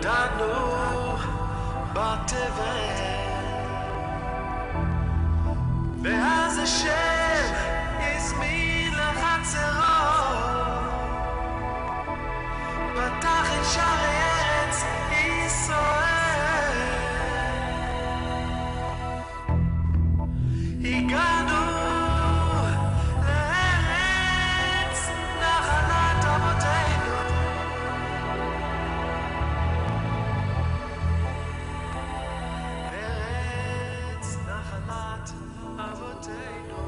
ידענו בתבל, ואז השם הזמין לחצרו, פתח את שערי ארץ ישראל. הגענו לארץ נחלת אבותינו, ארץ נחלת אבותינו.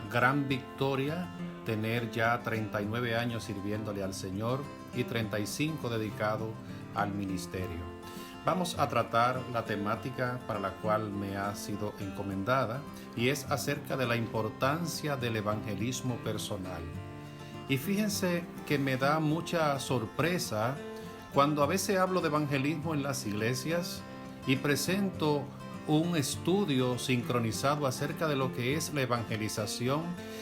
Gran victoria tener ya 39 años sirviéndole al Señor y 35 dedicado al ministerio. Vamos a tratar la temática para la cual me ha sido encomendada y es acerca de la importancia del evangelismo personal. Y fíjense que me da mucha sorpresa cuando a veces hablo de evangelismo en las iglesias y presento un estudio sincronizado acerca de lo que es la evangelización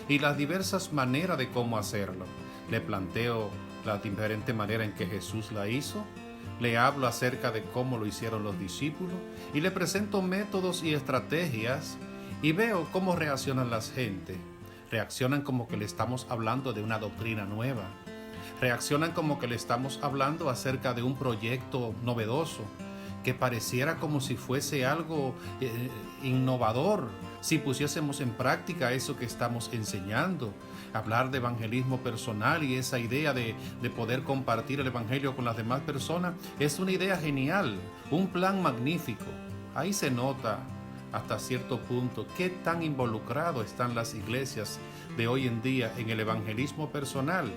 y las diversas maneras de cómo hacerlo. Le planteo la diferente manera en que Jesús la hizo, le hablo acerca de cómo lo hicieron los discípulos y le presento métodos y estrategias y veo cómo reaccionan las gentes. Reaccionan como que le estamos hablando de una doctrina nueva. Reaccionan como que le estamos hablando acerca de un proyecto novedoso, que pareciera como si fuese algo innovador, si pusiésemos en práctica eso que estamos enseñando. Hablar de evangelismo personal y esa idea de poder compartir el evangelio con las demás personas es una idea genial, un plan magnífico. Ahí se nota hasta cierto punto qué tan involucrados están las iglesias de hoy en día en el evangelismo personal,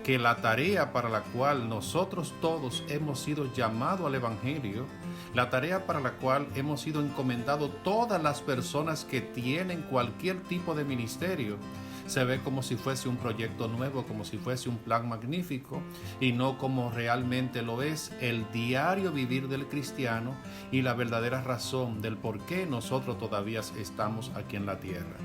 que la tarea para la cual nosotros todos hemos sido llamados al evangelio, la tarea para la cual hemos sido encomendados todas las personas que tienen cualquier tipo de ministerio, se ve como si fuese un proyecto nuevo, como si fuese un plan magnífico y no como realmente lo es el diario vivir del cristiano y la verdadera razón del por qué nosotros todavía estamos aquí en la tierra.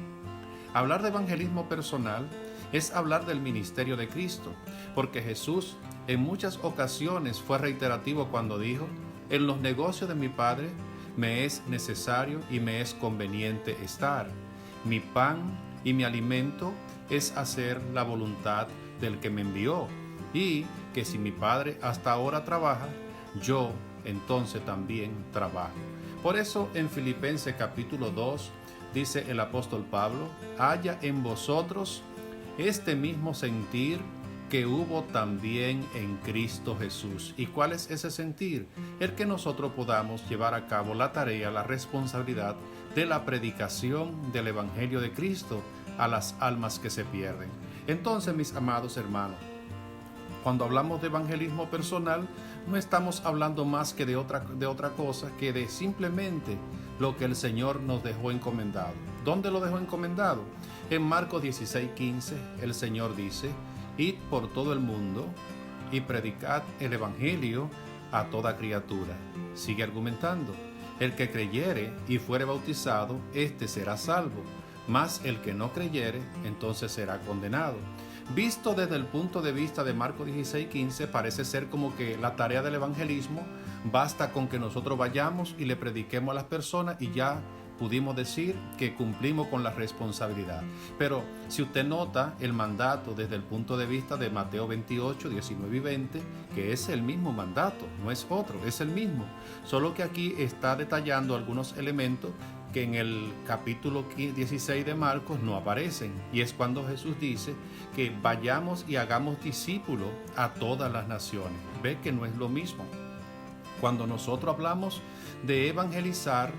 Hablar de evangelismo personal es hablar del ministerio de Cristo, porque Jesús en muchas ocasiones fue reiterativo cuando dijo: en los negocios de mi Padre me es necesario y me es conveniente estar. Mi pan y mi alimento es hacer la voluntad del que me envió, y que si mi Padre hasta ahora trabaja, yo entonces también trabajo. Por eso en Filipenses capítulo 2 dice el apóstol Pablo: haya en vosotros este mismo sentir que hubo también en Cristo Jesús. ¿Y cuál es ese sentir? El que nosotros podamos llevar a cabo la tarea, la responsabilidad de la predicación del Evangelio de Cristo a las almas que se pierden. Entonces, mis amados hermanos, cuando hablamos de evangelismo personal, no estamos hablando más que de otra cosa que de simplemente lo que el Señor nos dejó encomendado. ¿Dónde lo dejó encomendado? En Marcos 16:15, el Señor dice: id por todo el mundo y predicad el evangelio a toda criatura. Sigue argumentando: el que creyere y fuere bautizado, éste será salvo, mas el que no creyere, entonces será condenado. Visto desde el punto de vista de Marcos 16:15, parece ser como que la tarea del evangelismo basta con que nosotros vayamos y le prediquemos a las personas y ya pudimos decir que cumplimos con la responsabilidad. Pero si usted nota el mandato desde el punto de vista de Mateo 28, 19 y 20, que es el mismo mandato, no es otro, es el mismo, solo que aquí está detallando algunos elementos que en el capítulo 16 de Marcos no aparecen, y es cuando Jesús dice que vayamos y hagamos discípulos a todas las naciones. Ve que no es lo mismo. Cuando nosotros hablamos de evangelizar,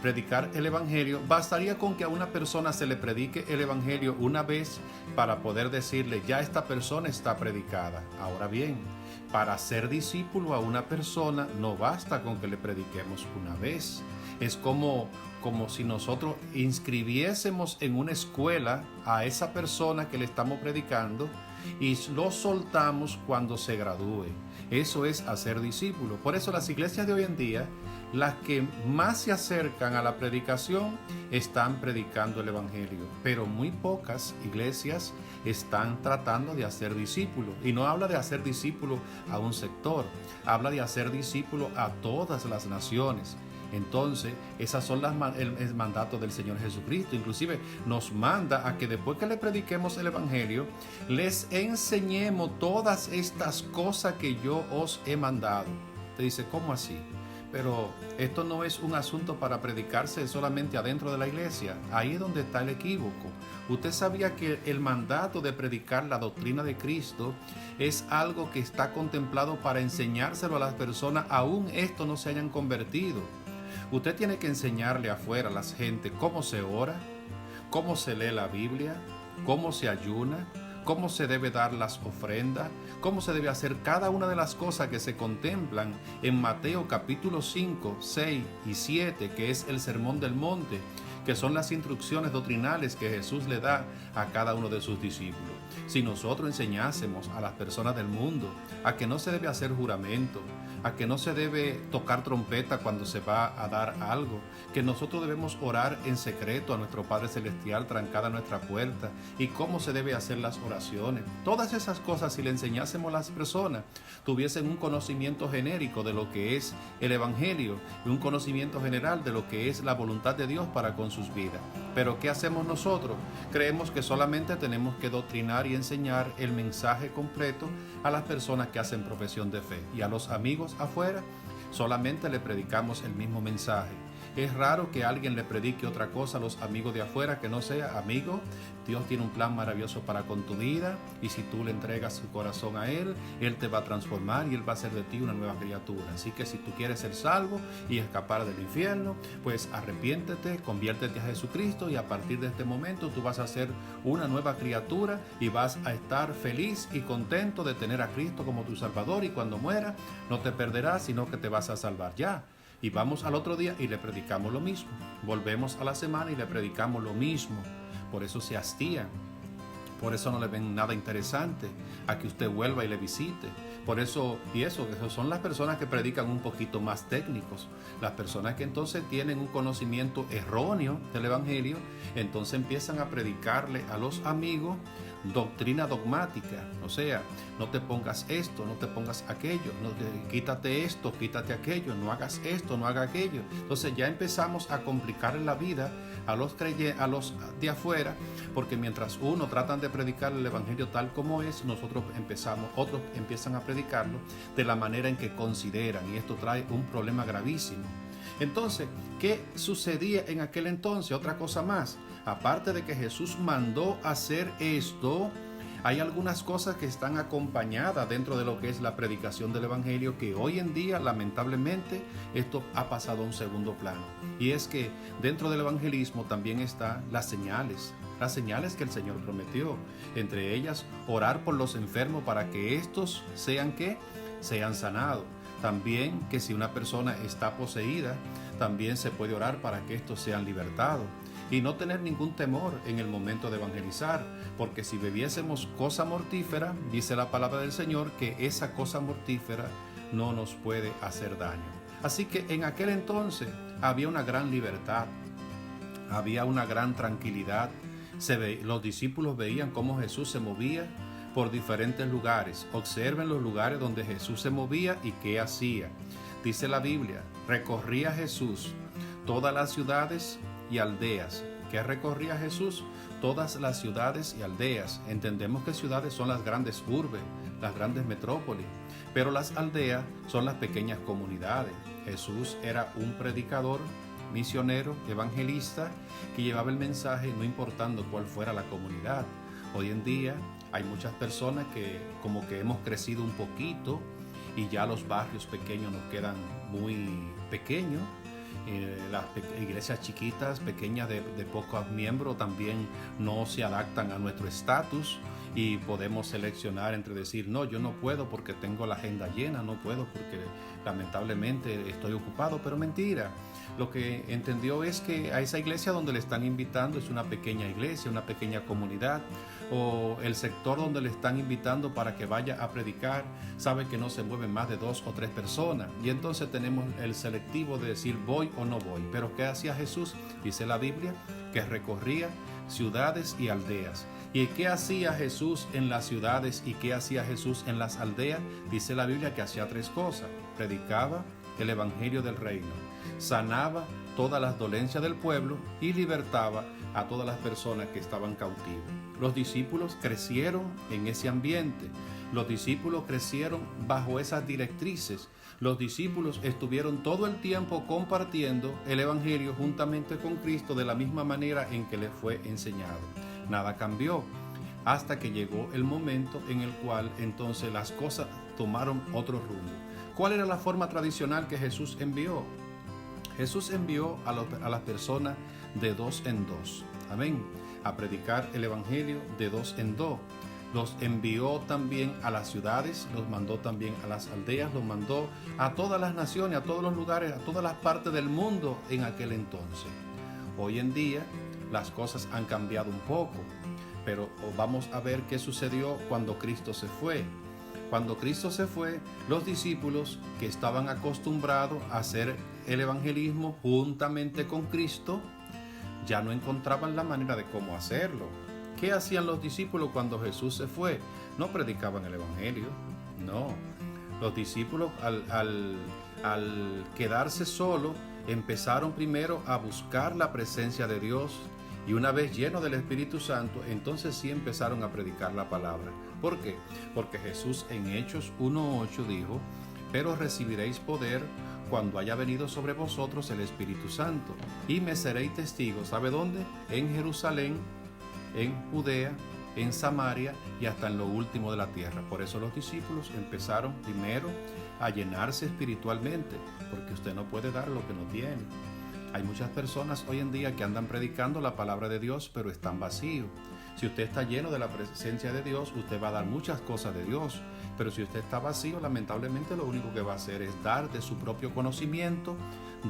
predicar el evangelio, bastaría con que a una persona se le predique el evangelio una vez para poder decirle: ya esta persona está predicada. Ahora bien, para ser discípulo a una persona no basta con que le prediquemos una vez. Es como si nosotros inscribiésemos en una escuela a esa persona que le estamos predicando y lo soltamos cuando se gradúe. Eso es hacer discípulo. Por eso las iglesias de hoy en día, las que más se acercan a la predicación, están predicando el evangelio, pero muy pocas iglesias están tratando de hacer discípulos. Y no habla de hacer discípulos a un sector, habla de hacer discípulos a todas las naciones. Entonces, esas son el mandato del Señor Jesucristo. Inclusive nos manda a que después que le prediquemos el evangelio, les enseñemos todas estas cosas que yo os he mandado. Te dice, ¿cómo así? Pero esto no es un asunto para predicarse solamente adentro de la iglesia. Ahí es donde está el equívoco. Usted sabía que el mandato de predicar la doctrina de Cristo es algo que está contemplado para enseñárselo a las personas, aún estos no se hayan convertido. Usted tiene que enseñarle afuera a la gente cómo se ora, cómo se lee la Biblia, cómo se ayuna, cómo se debe dar las ofrendas, cómo se debe hacer cada una de las cosas que se contemplan en Mateo capítulo 5, 6 y 7, que es el Sermón del Monte, que son las instrucciones doctrinales que Jesús le da a cada uno de sus discípulos. Si nosotros enseñásemos a las personas del mundo a que no se debe hacer juramento, a que no se debe tocar trompeta cuando se va a dar algo, que nosotros debemos orar en secreto a nuestro Padre Celestial trancada nuestra puerta, y cómo se debe hacer las oraciones. Todas esas cosas, si le enseñásemos a las personas, tuviesen un conocimiento genérico de lo que es el Evangelio y un conocimiento general de lo que es la voluntad de Dios para con sus vidas. Pero ¿qué hacemos nosotros? Creemos que solamente tenemos que doctrinar y enseñar el mensaje completo a las personas que hacen profesión de fe, y a los amigos afuera solamente le predicamos el mismo mensaje. Es raro que alguien le predique otra cosa a los amigos de afuera que no sea: amigo, Dios tiene un plan maravilloso para con tu vida, y si tú le entregas su corazón a Él, Él te va a transformar y Él va a hacer de ti una nueva criatura. Así que si tú quieres ser salvo y escapar del infierno, pues arrepiéntete, conviértete a Jesucristo, y a partir de este momento tú vas a ser una nueva criatura y vas a estar feliz y contento de tener a Cristo como tu Salvador, y cuando mueras no te perderás, sino que te vas a salvar ya. Y vamos al otro día y le predicamos lo mismo. Volvemos a la semana y le predicamos lo mismo. Por eso se hastían. Por eso no le ven nada interesante a que usted vuelva y le visite. Por eso, esos son las personas que predican un poquito más técnicos. Las personas que entonces tienen un conocimiento erróneo del Evangelio, entonces empiezan a predicarle a los amigos doctrina dogmática. O sea, no te pongas esto, no te pongas aquello, quítate esto, quítate aquello, no hagas esto, no hagas aquello. Entonces ya empezamos a complicarle la vida a los de afuera, porque mientras uno tratan de predicar el evangelio tal como es, otros empiezan a predicarlo de la manera en que consideran, y esto trae un problema gravísimo. Entonces, ¿qué sucedía en aquel entonces? Otra cosa más. Aparte de que Jesús mandó hacer esto, hay algunas cosas que están acompañadas dentro de lo que es la predicación del evangelio, que hoy en día, lamentablemente, esto ha pasado a un segundo plano. Y es que dentro del evangelismo también están las señales que el Señor prometió. Entre ellas, orar por los enfermos para que estos sean sanados. También que si una persona está poseída, también se puede orar para que estos sean libertados. Y no tener ningún temor en el momento de evangelizar, porque si bebiésemos cosa mortífera, dice la palabra del Señor, que esa cosa mortífera no nos puede hacer daño. Así que en aquel entonces había una gran libertad, había una gran tranquilidad. Los discípulos veían cómo Jesús se movía por diferentes lugares. Observen los lugares donde Jesús se movía y qué hacía. Dice la Biblia, recorría Jesús todas las ciudades y aldeas. ¿Qué recorría Jesús? Todas las ciudades y aldeas. Entendemos que ciudades son las grandes urbes, las grandes metrópolis, pero las aldeas son las pequeñas comunidades. Jesús era un predicador, misionero, evangelista, que llevaba el mensaje no importando cuál fuera la comunidad. Hoy en día hay muchas personas que como que hemos crecido un poquito y ya los barrios pequeños nos quedan muy pequeños. Las iglesias chiquitas, pequeñas de pocos miembros, también no se adaptan a nuestro estatus, y podemos seleccionar entre decir, no, yo no puedo porque tengo la agenda llena, no puedo porque lamentablemente estoy ocupado, pero mentira. Lo que entendió es que a esa iglesia donde le están invitando es una pequeña iglesia, una pequeña comunidad, o el sector donde le están invitando para que vaya a predicar, sabe que no se mueven más de 2 o 3 personas, y entonces tenemos el selectivo de decir voy o no voy. Pero ¿qué hacía Jesús? Dice la Biblia que recorría ciudades y aldeas. ¿Y qué hacía Jesús en las ciudades y qué hacía Jesús en las aldeas? Dice la Biblia que hacía 3 cosas. Predicaba el evangelio del reino, sanaba todas las dolencias del pueblo y libertaba a todas las personas que estaban cautivos. Los discípulos crecieron en ese ambiente. Los discípulos crecieron bajo esas directrices. Los discípulos estuvieron todo el tiempo compartiendo el evangelio juntamente con Cristo de la misma manera en que les fue enseñado. Nada cambió hasta que llegó el momento en el cual entonces las cosas tomaron otro rumbo. ¿Cuál era la forma tradicional que Jesús envió? Jesús envió a las personas de 2 en 2. Amén. A predicar el evangelio de 2 en 2. Los envió también a las ciudades, los mandó también a las aldeas, los mandó a todas las naciones, a todos los lugares, a todas las partes del mundo en aquel entonces. Hoy en día las cosas han cambiado un poco, pero vamos a ver qué sucedió cuando Cristo se fue. Cuando Cristo se fue, los discípulos que estaban acostumbrados a hacer el evangelismo juntamente con Cristo, ya no encontraban la manera de cómo hacerlo. ¿Qué hacían los discípulos cuando Jesús se fue? No predicaban el evangelio, no. Los discípulos al quedarse solos, empezaron primero a buscar la presencia de Dios, y una vez llenos del Espíritu Santo, entonces sí empezaron a predicar la palabra. ¿Por qué? Porque Jesús en Hechos 1:8 dijo, pero recibiréis poder cuando haya venido sobre vosotros el Espíritu Santo, y me seréis testigos. ¿Sabe dónde? En Jerusalén, en Judea, en Samaria y hasta en lo último de la tierra. Por eso los discípulos empezaron primero a llenarse espiritualmente, porque usted no puede dar lo que no tiene. Hay muchas personas hoy en día que andan predicando la palabra de Dios, pero están vacíos. Si usted está lleno de la presencia de Dios, usted va a dar muchas cosas de Dios. Pero si usted está vacío, lamentablemente lo único que va a hacer es dar de su propio conocimiento,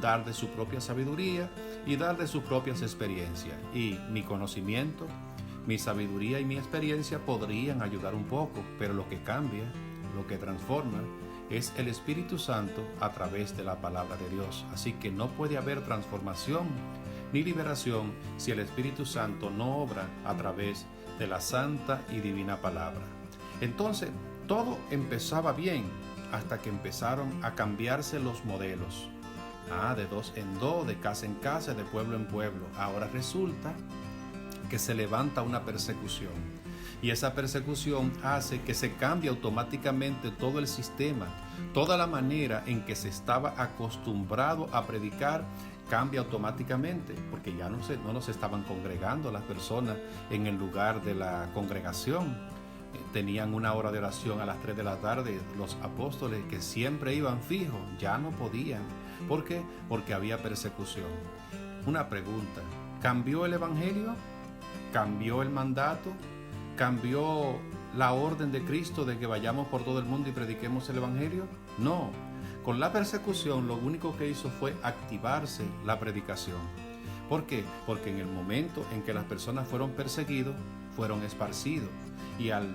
dar de su propia sabiduría y dar de sus propias experiencias. Y mi conocimiento, mi sabiduría y mi experiencia podrían ayudar un poco, pero lo que cambia, lo que transforma, es el Espíritu Santo a través de la palabra de Dios. Así que no puede haber transformación ni liberación si el Espíritu Santo no obra a través de la santa y divina palabra. Entonces, todo empezaba bien hasta que empezaron a cambiarse los modelos. De 2 en 2, de casa en casa, de pueblo en pueblo. Ahora resulta que se levanta una persecución. Y esa persecución hace que se cambie automáticamente todo el sistema, toda la manera en que se estaba acostumbrado a predicar cambia automáticamente, porque ya no nos estaban congregando las personas en el lugar de la congregación. Tenían una hora de oración a las 3 de la tarde, los apóstoles que siempre iban fijos, ya no podían. ¿Por qué? Porque había persecución. Una pregunta, ¿cambió el evangelio? ¿Cambió el mandato? ¿Cambió la orden de Cristo de que vayamos por todo el mundo y prediquemos el evangelio? No. Con la persecución lo único que hizo fue activarse la predicación. ¿Por qué? Porque en el momento en que las personas fueron perseguidos, fueron esparcidos. Y al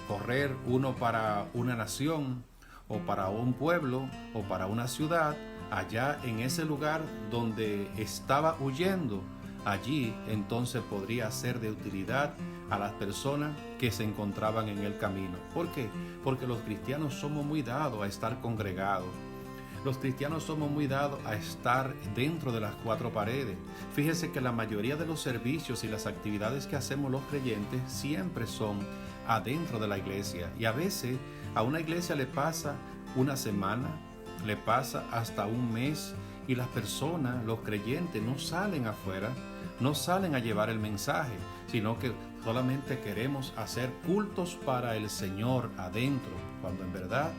correr uno para una nación, o para un pueblo, o para una ciudad, allá en ese lugar donde estaba huyendo, allí entonces podría ser de utilidad a las personas que se encontraban en el camino. ¿Por qué? Porque los cristianos somos muy dados a estar congregados. Los cristianos somos muy dados a estar dentro de las 4 paredes. Fíjese que la mayoría de los servicios y las actividades que hacemos los creyentes siempre son adentro de la iglesia. Y a veces a una iglesia le pasa una semana, le pasa hasta un mes, y las personas, los creyentes, no salen afuera, no salen a llevar el mensaje, sino que solamente queremos hacer cultos para el Señor adentro, cuando en verdad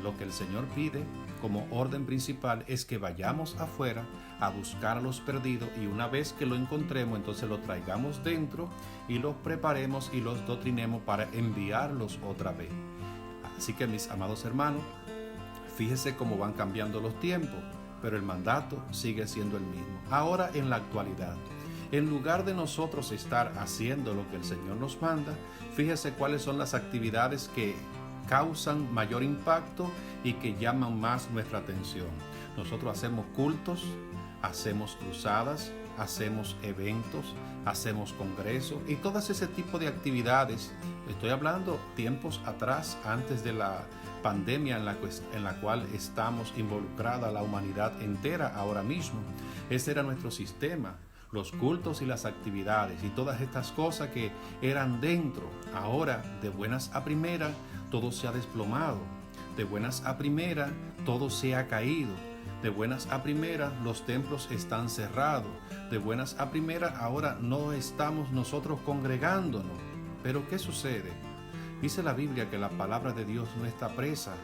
lo que el Señor pide como orden principal es que vayamos afuera a buscar a los perdidos y una vez que lo encontremos, entonces lo traigamos dentro y los preparemos y los doctrinemos para enviarlos otra vez. Así que mis amados hermanos, fíjese cómo van cambiando los tiempos, pero el mandato sigue siendo el mismo. Ahora en la actualidad, en lugar de nosotros estar haciendo lo que el Señor nos manda, fíjese cuáles son las actividades que causan mayor impacto y que llaman más nuestra atención. Nosotros hacemos cultos, hacemos cruzadas, hacemos eventos, hacemos congresos y todo ese tipo de actividades. Estoy hablando tiempos atrás, antes de la pandemia en la cual estamos involucrada la humanidad entera ahora mismo. Ese era nuestro sistema, los cultos y las actividades y todas estas cosas que eran dentro. Ahora, de buenas a primeras, todo se ha desplomado. De buenas a primeras, todo se ha caído. De buenas a primeras, los templos están cerrados. De buenas a primeras, ahora no estamos nosotros congregándonos. Pero ¿qué sucede? Dice la Biblia que la palabra de Dios no está presa.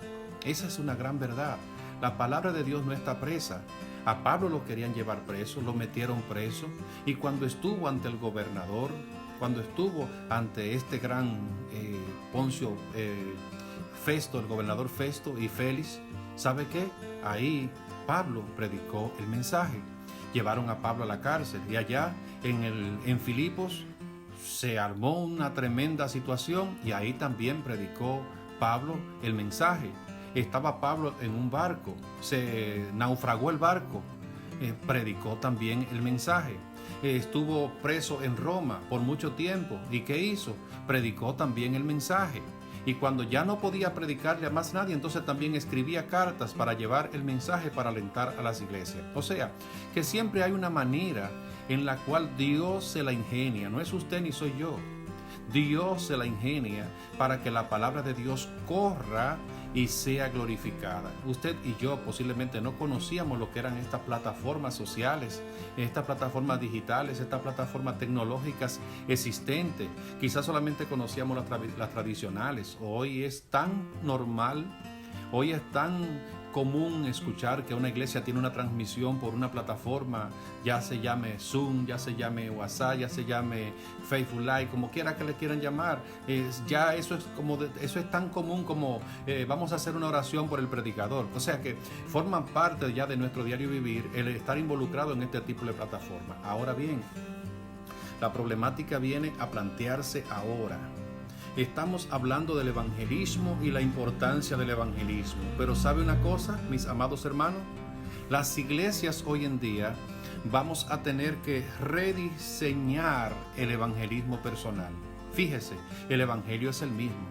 Esa es una gran verdad. La palabra de Dios no está presa. A Pablo lo querían llevar preso, lo metieron preso. Y cuando estuvo ante el gobernador, cuando estuvo ante este gran Poncio Festo, el gobernador Festo y Félix, ¿sabe qué? Ahí Pablo predicó el mensaje. Llevaron a Pablo a la cárcel y allá en Filipos se armó una tremenda situación y ahí también predicó Pablo el mensaje. Estaba Pablo en un barco, se naufragó el barco, predicó también el mensaje. Estuvo preso en Roma por mucho tiempo. ¿Y qué hizo? Predicó también el mensaje. Y cuando ya no podía predicarle a más nadie, entonces también escribía cartas para llevar el mensaje para alentar a las iglesias. O sea, que siempre hay una manera en la cual Dios se la ingenia. No es usted ni soy yo. Dios se la ingenia para que la palabra de Dios corra y sea glorificada. Usted y yo posiblemente no conocíamos lo que eran estas plataformas sociales, estas plataformas digitales, estas plataformas tecnológicas existentes. Quizás solamente conocíamos las tradicionales. Hoy es tan normal, hoy es tan común escuchar que una iglesia tiene una transmisión por una plataforma, ya se llame Zoom, ya se llame WhatsApp, ya se llame Facebook Live, como quiera que le quieran llamar. Ya eso es tan común como vamos a hacer una oración por el predicador. O sea que forman parte ya de nuestro diario vivir el estar involucrado en este tipo de plataforma. Ahora bien, la problemática viene a plantearse ahora. Estamos hablando del evangelismo y la importancia del evangelismo. Pero ¿sabe una cosa, mis amados hermanos? Las iglesias hoy en día vamos a tener que rediseñar el evangelismo personal. Fíjese, el evangelio es el mismo.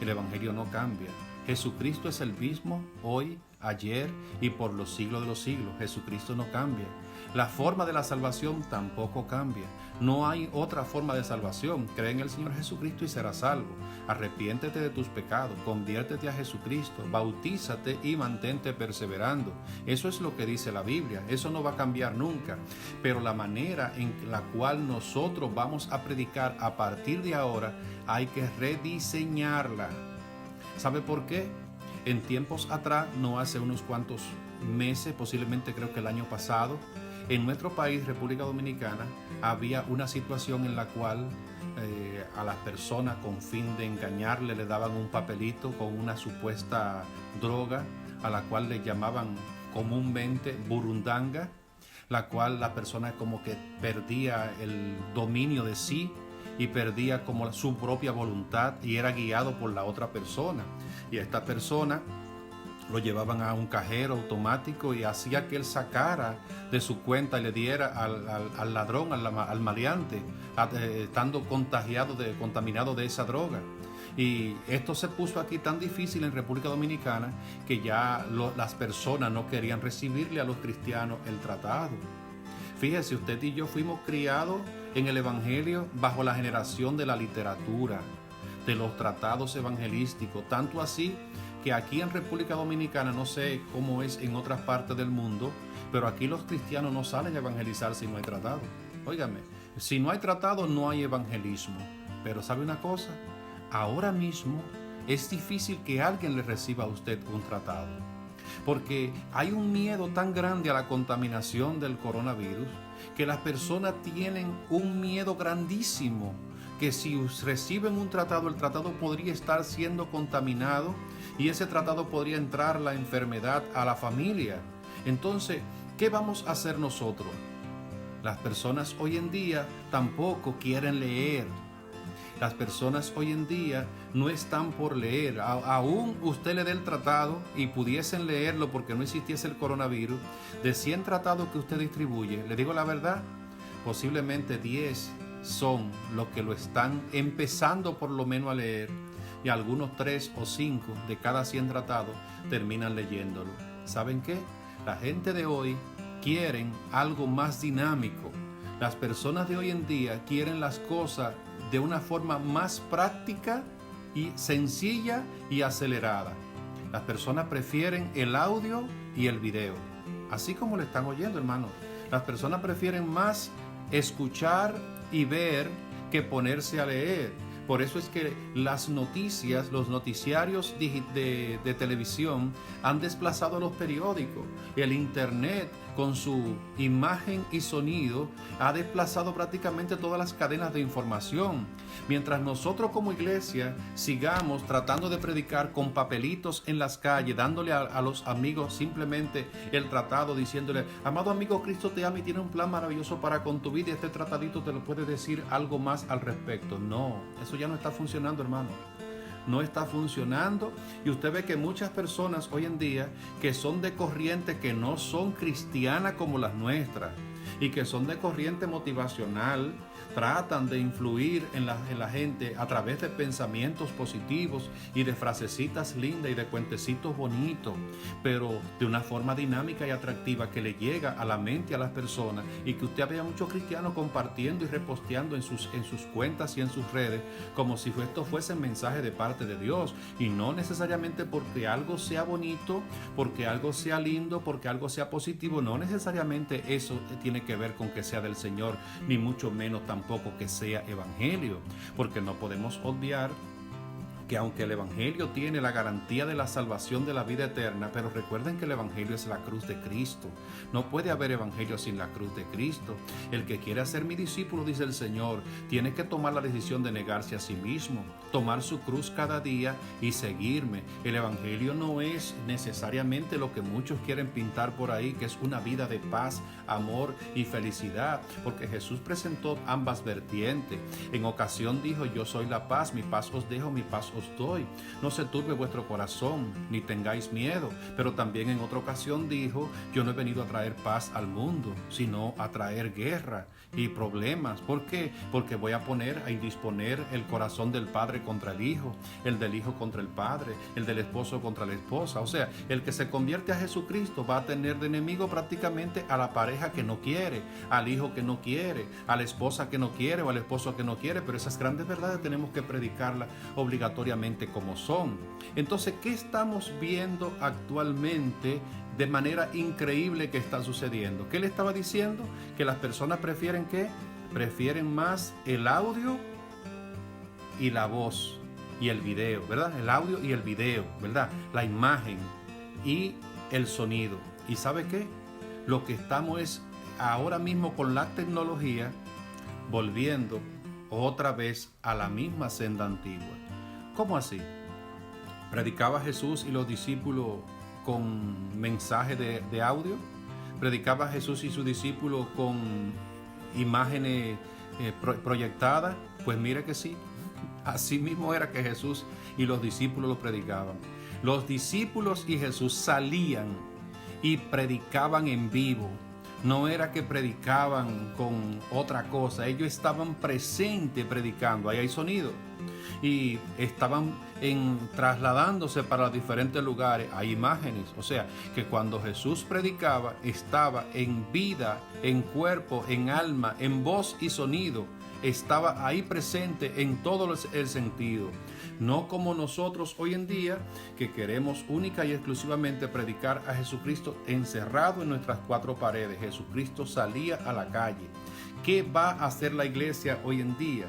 El evangelio no cambia. Jesucristo es el mismo hoy, ayer y por los siglos de los siglos. Jesucristo no cambia. La forma de la salvación tampoco cambia. No hay otra forma de salvación. Cree en el Señor Jesucristo y serás salvo. Arrepiéntete de tus pecados, conviértete a Jesucristo, bautízate y mantente perseverando. Eso es lo que dice la Biblia. Eso no va a cambiar nunca. Pero la manera en la cual nosotros vamos a predicar a partir de ahora hay que rediseñarla. ¿Sabe por qué? En tiempos atrás, no hace unos cuantos meses, posiblemente creo que el año pasado, en nuestro país, República Dominicana, había una situación en la cual a las personas con fin de engañarle le daban un papelito con una supuesta droga a la cual le llamaban comúnmente burundanga, la cual la persona como que perdía el dominio de sí y perdía como su propia voluntad y era guiado por la otra persona. Y esta persona lo llevaban a un cajero automático y hacía que él sacara de su cuenta y le diera al ladrón, al maleante, estando contaminado de esa droga. Y esto se puso aquí tan difícil en República Dominicana que ya las personas no querían recibirle a los cristianos el tratado. Fíjese, usted y yo fuimos criados en el Evangelio bajo la generación de la literatura, de los tratados evangelísticos, tanto así que aquí en República Dominicana, no sé cómo es en otras partes del mundo, pero aquí los cristianos no salen a evangelizar si no hay tratado. Óigame, si no hay tratado no hay evangelismo. Pero ¿sabe una cosa? Ahora mismo es difícil que alguien le reciba a usted un tratado. porque hay un miedo tan grande a la contaminación del coronavirus que las personas tienen un miedo grandísimo, que si reciben un tratado, el tratado podría estar siendo contaminado y ese tratado podría entrar la enfermedad a la familia. Entonces, ¿qué vamos a hacer nosotros? Las personas hoy en día tampoco quieren leer. Las personas hoy en día no están por leer. Aún usted le dé el tratado y pudiesen leerlo porque no existiese el coronavirus, de 100 tratados que usted distribuye, le digo la verdad, posiblemente 10 son los que lo están empezando por lo menos a leer, y algunos 3 o 5 de cada 100 tratados terminan leyéndolo. ¿Saben qué? La gente de hoy quieren algo más dinámico. Las personas de hoy en día quieren las cosas de una forma más práctica y sencilla y acelerada. Las personas prefieren el audio y el video, así como lo están oyendo, hermano. Las personas prefieren más escuchar y ver que ponerse a leer. Por eso es que las noticias, los noticiarios de televisión han desplazado a los periódicos. El internet, con su imagen y sonido, ha desplazado prácticamente todas las cadenas de información. Mientras nosotros como iglesia sigamos tratando de predicar con papelitos en las calles, dándole a los amigos simplemente el tratado, diciéndole: amado amigo, Cristo te ama y tiene un plan maravilloso para con tu vida, y este tratadito te lo puede decir algo más al respecto. No, eso ya no está funcionando, hermano. No está funcionando, y usted ve que muchas personas hoy en día que son de corriente que no son cristianas como las nuestras y que son de corriente motivacional, tratan de influir en la gente a través de pensamientos positivos y de frasecitas lindas y de cuentecitos bonitos, pero de una forma dinámica y atractiva que le llega a la mente a las personas, y que usted vea muchos cristianos compartiendo y reposteando en sus cuentas y en sus redes como si esto fuese mensaje de parte de Dios, y no necesariamente porque algo sea bonito, porque algo sea lindo, porque algo sea positivo. No necesariamente eso tiene que ver con que sea del Señor, ni mucho menos tampoco que sea evangelio, porque no podemos obviar que aunque el evangelio tiene la garantía de la salvación de la vida eterna, pero recuerden que el evangelio es la cruz de Cristo. No puede haber evangelio sin la cruz de Cristo. El que quiere ser mi discípulo, dice el Señor, tiene que tomar la decisión de negarse a sí mismo, tomar su cruz cada día y seguirme. El evangelio no es necesariamente lo que muchos quieren pintar por ahí, que es una vida de paz, amor y felicidad, porque Jesús presentó ambas vertientes. En ocasión dijo: yo soy la paz, mi paz os dejo, mi paz os doy. No se turbe vuestro corazón, ni tengáis miedo. Pero también en otra ocasión dijo: yo no he venido a traer paz al mundo, sino a traer guerra y problemas. ¿Por qué? Porque voy a poner a indisponer el corazón del padre contra el hijo, el del hijo contra el padre, el del esposo contra la esposa. O sea, el que se convierte a Jesucristo va a tener de enemigo prácticamente a la pareja que no quiere, al hijo que no quiere, a la esposa que no quiere o al esposo que no quiere. Pero esas grandes verdades tenemos que predicarlas obligatoriamente como son. Entonces, ¿qué estamos viendo actualmente de manera increíble que está sucediendo? ¿Qué le estaba diciendo? Que las personas prefieren ¿qué? Prefieren más el audio y la voz y el video, ¿verdad? El audio y el video, ¿verdad? La imagen y el sonido. ¿Y sabe qué? Lo que estamos es ahora mismo con la tecnología volviendo otra vez a la misma senda antigua. ¿Cómo así? ¿Predicaba Jesús y los discípulos con mensaje de audio? ¿Predicaba Jesús y sus discípulos con imágenes proyectadas? Pues mire que sí. Así mismo era que Jesús y los discípulos lo predicaban. Los discípulos y Jesús salían y predicaban en vivo. No era que predicaban con otra cosa. Ellos estaban presentes predicando. Ahí hay sonido. Y estaban trasladándose para diferentes lugares. Hay imágenes. O sea, que cuando Jesús predicaba, estaba en vida, en cuerpo, en alma, en voz y sonido. Estaba ahí presente en todo el sentido. No como nosotros hoy en día, que queremos única y exclusivamente predicar a Jesucristo encerrado en nuestras cuatro paredes. Jesucristo salía a la calle. ¿Qué va a hacer la iglesia hoy en día?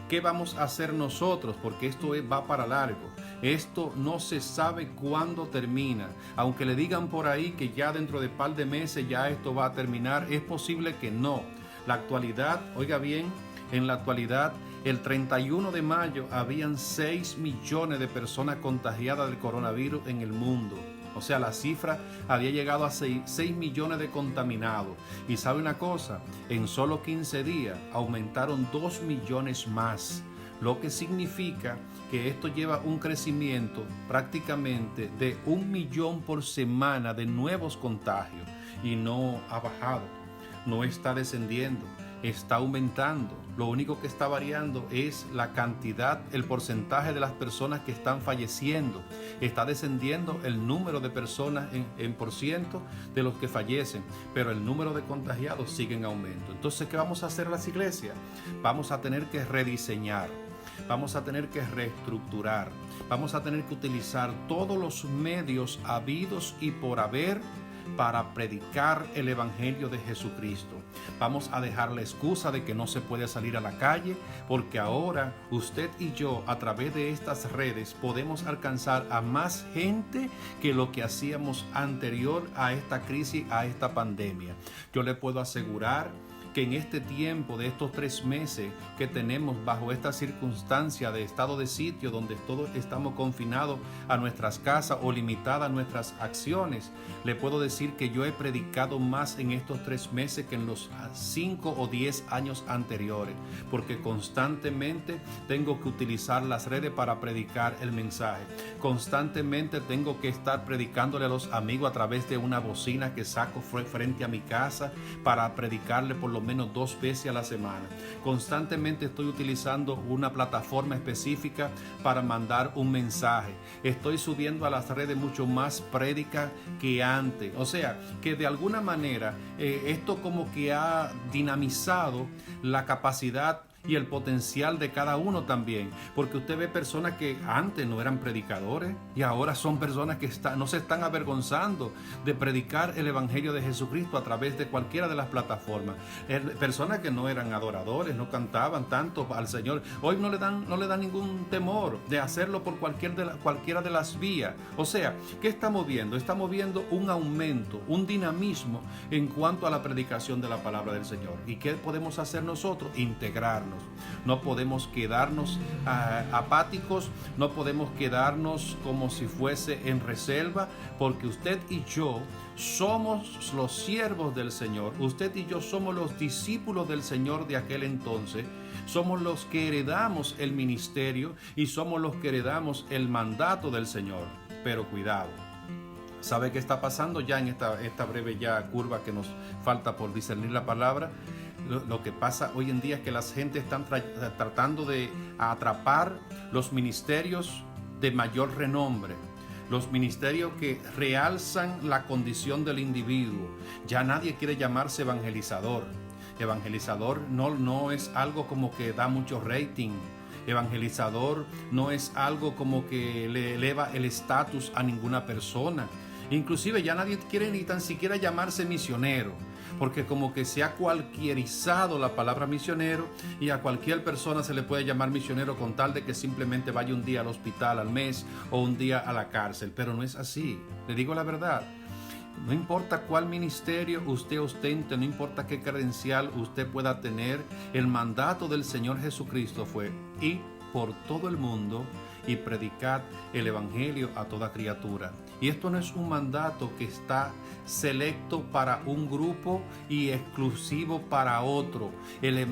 ¿Qué vamos a hacer nosotros? Porque esto va para largo. Esto no se sabe cuándo termina. Aunque le digan por ahí que ya dentro de un par de meses ya esto va a terminar, es posible que no. La actualidad, oiga bien, en la actualidad, el 31 de mayo habían 6 millones de personas contagiadas del coronavirus en el mundo. O sea, la cifra había llegado a 6 millones de contaminados. Y sabe una cosa, en solo 15 días aumentaron 2 millones más. Lo que significa que esto lleva un crecimiento prácticamente de 1 millón por semana de nuevos contagios. Y no ha bajado, no está descendiendo, está aumentando. Lo único que está variando es la cantidad, el porcentaje de las personas que están falleciendo. Está descendiendo el número de personas en por ciento de los que fallecen, pero el número de contagiados sigue en aumento. Entonces, ¿qué vamos a hacer las iglesias? Vamos a tener que rediseñar, vamos a tener que reestructurar, vamos a tener que utilizar todos los medios habidos y por haber para predicar el Evangelio de Jesucristo. Vamos a dejar la excusa de que no se puede salir a la calle, porque ahora usted y yo a través de estas redes podemos alcanzar a más gente que lo que hacíamos anterior a esta crisis, a esta pandemia. Yo le puedo asegurar que en este tiempo de estos 3 meses que tenemos bajo esta circunstancia de estado de sitio, donde todos estamos confinados a nuestras casas o limitadas nuestras acciones, le puedo decir que yo he predicado más en estos 3 meses que en los 5 o 10 años anteriores, porque constantemente tengo que utilizar las redes para predicar el mensaje. Constantemente tengo que estar predicándole a los amigos a través de una bocina que saco frente a mi casa para predicarle por lo menos 2 veces a la semana. Constantemente estoy utilizando una plataforma específica para mandar un mensaje. Estoy subiendo a las redes mucho más prédica que antes. O sea, que de alguna manera esto como que ha dinamizado la capacidad y el potencial de cada uno también, porque usted ve personas que antes no eran predicadores y ahora son personas que no se están avergonzando de predicar el Evangelio de Jesucristo a través de cualquiera de las plataformas. Personas que no eran adoradores, no cantaban tanto al Señor, hoy no le dan ningún temor de hacerlo por cualquiera de las vías. O sea, ¿qué estamos viendo? Estamos viendo un aumento, un dinamismo en cuanto a la predicación de la palabra del Señor. ¿Y qué podemos hacer nosotros? Integrarnos. No podemos quedarnos apáticos, no podemos quedarnos como si fuese en reserva, porque usted y yo somos los siervos del Señor. Usted y yo somos los discípulos del Señor de aquel entonces. Somos los que heredamos el ministerio y somos los que heredamos el mandato del Señor. Pero cuidado. ¿Sabe qué está pasando ya en esta breve curva que nos falta por discernir la palabra? Lo que pasa hoy en día es que la gente está tratando de atrapar los ministerios de mayor renombre, los ministerios que realzan la condición del individuo. Ya nadie quiere llamarse evangelizador. Evangelizador no es algo como que da mucho rating. Evangelizador no es algo como que le eleva el estatus a ninguna persona. Inclusive ya nadie quiere ni tan siquiera llamarse misionero, porque como que se ha cualquierizado la palabra misionero y a cualquier persona se le puede llamar misionero con tal de que simplemente vaya un día al hospital al mes o un día a la cárcel. Pero no es así, le digo la verdad. No importa cuál ministerio usted ostente, no importa qué credencial usted pueda tener, el mandato del Señor Jesucristo fue ir por todo el mundo y predicar el Evangelio a toda criatura. Y esto no es un mandato que está selecto para un grupo y exclusivo para otro. El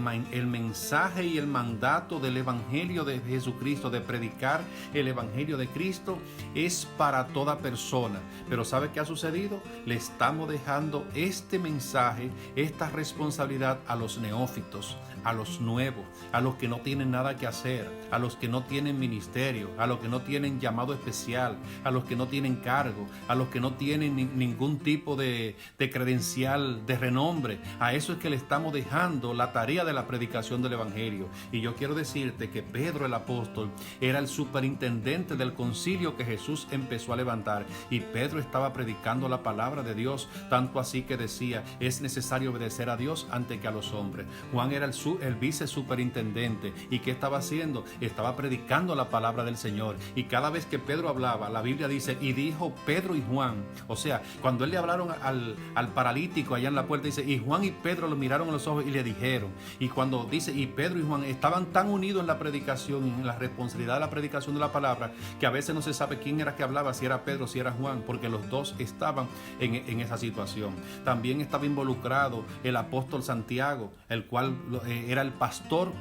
mensaje y el mandato del Evangelio de Jesucristo, de predicar el Evangelio de Cristo, es para toda persona. Pero ¿sabe qué ha sucedido? Le estamos dejando este mensaje, esta responsabilidad a los neófitos, a los nuevos, a los que no tienen nada que hacer, a los que no tienen ministerio, ministerio, a los que no tienen llamado especial, a los que no tienen cargo, a los que no tienen ningún tipo de credencial de renombre. A eso es que le estamos dejando la tarea de la predicación del evangelio. Y yo quiero decirte que Pedro el apóstol era el superintendente del concilio que Jesús empezó a levantar, y Pedro estaba predicando la palabra de Dios, tanto así que decía: es necesario obedecer a Dios antes que a los hombres. Juan era el vice superintendente, y ¿qué estaba haciendo? Estaba predicando la palabra del Señor. Y cada vez que Pedro hablaba, la Biblia dice: y dijo Pedro y Juan. O sea, cuando él le hablaron al paralítico allá en la puerta, dice: y Juan y Pedro lo miraron en los ojos y le dijeron. Y cuando dice y Pedro y Juan estaban tan unidos en la predicación, en la responsabilidad de la predicación de la palabra, que a veces no se sabe quién era que hablaba, si era Pedro, si era Juan, porque los dos estaban en esa situación. También estaba involucrado el apóstol Santiago, el cual era el pastor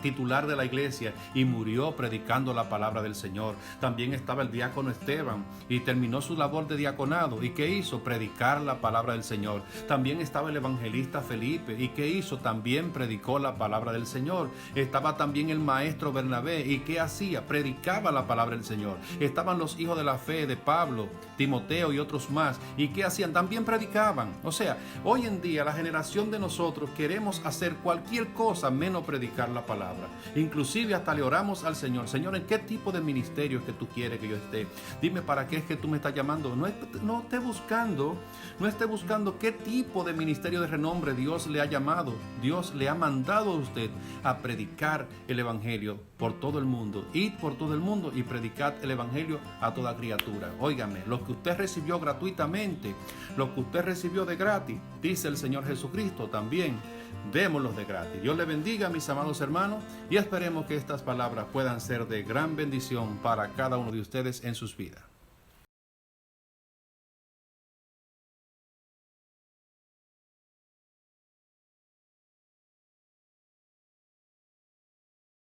titular de la iglesia y murió predicando la palabra del Señor. También estaba el diácono Esteban y terminó su labor de diaconado. ¿Y qué hizo? Predicar la palabra del Señor. También estaba el evangelista Felipe. ¿Y qué hizo? También predicó la palabra del Señor. Estaba también el maestro Bernabé. ¿Y qué hacía? Predicaba la palabra del Señor. Estaban los hijos de la fe de Pablo, Timoteo y otros más. ¿Y qué hacían? También predicaban. O sea, hoy en día la generación de nosotros queremos hacer cualquier cosa menos predicar la palabra. Inclusive hasta le oramos al Señor: Señor, ¿en qué tipo de ministerio es que tú quieres que yo esté? Dime para qué es que tú me estás llamando. No esté buscando qué tipo de ministerio de renombre Dios le ha llamado. Dios le ha mandado a usted a predicar el evangelio por todo el mundo. Id por todo el mundo y predicad el evangelio a toda criatura. Óigame, lo que usted recibió gratuitamente, lo que usted recibió de gratis, dice el Señor Jesucristo, también démoslos de gratis. Dios le bendiga, mis amados hermanos, y esperemos que estas palabras puedan ser de gran bendición para cada uno de ustedes en sus vidas.